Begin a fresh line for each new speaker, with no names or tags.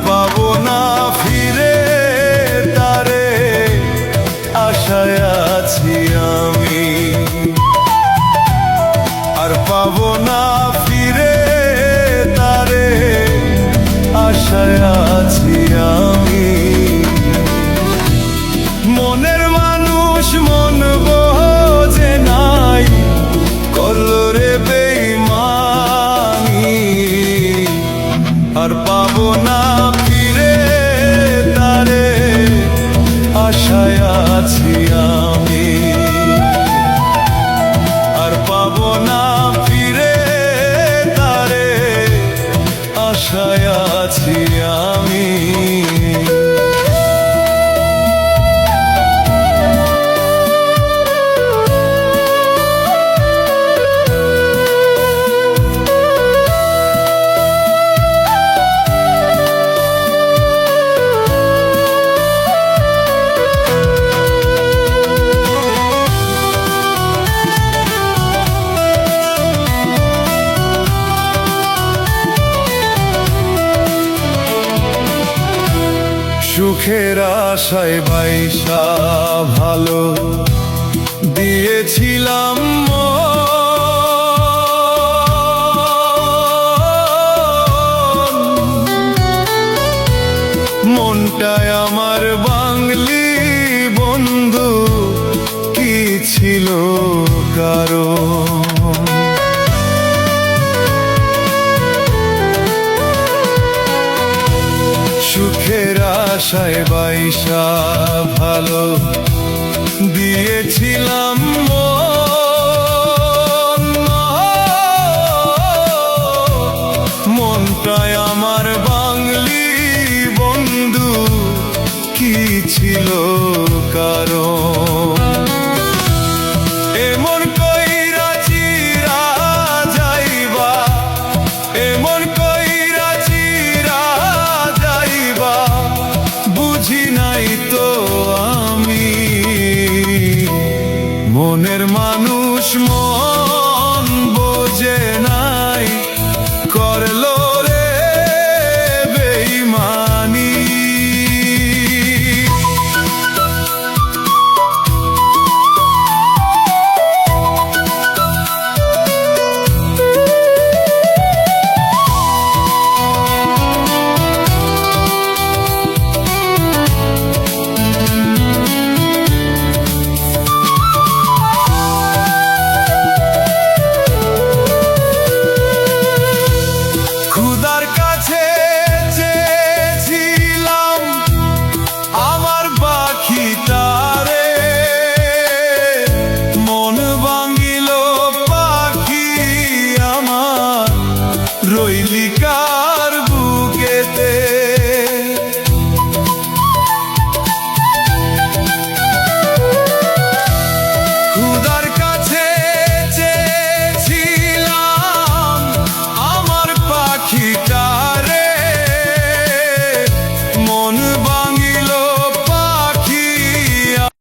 পাবো না ফিরে তারে, আশায় আছি আমি। আর পাবো না ফিরে তারে, আশায় আছি আমি। মনের মানুষ মন বোঝে নাই, কলরে বেইমানি। আর পাবো না ফিরে তারে, আশায় আছি আমি। আর পাবো না ফিরে তারে, আশায় আছি আমি। সুখের আশায় বাইসা ভালো দিয়েছিলাম মনটায় আমার বাংলি বন্ধু, কি ছিল কারণ? সুখের আশায় বাইসা ভালো দিয়েছিলাম মনটায় আমার বাংলি বন্ধু, কি ছিল কারণ? এমন কইরা চিরা যাইবা, এমন কইরা চিরা যাইবা, বুঝি নাই তো আমি। মনের মানুষ মন বোঝে নাই, করলো রে বেইমানি। খুদার কাছে চেয়েছিলাম আমার পাখিটারে, মন ভাঙিল পাখি আমার, রইলি কা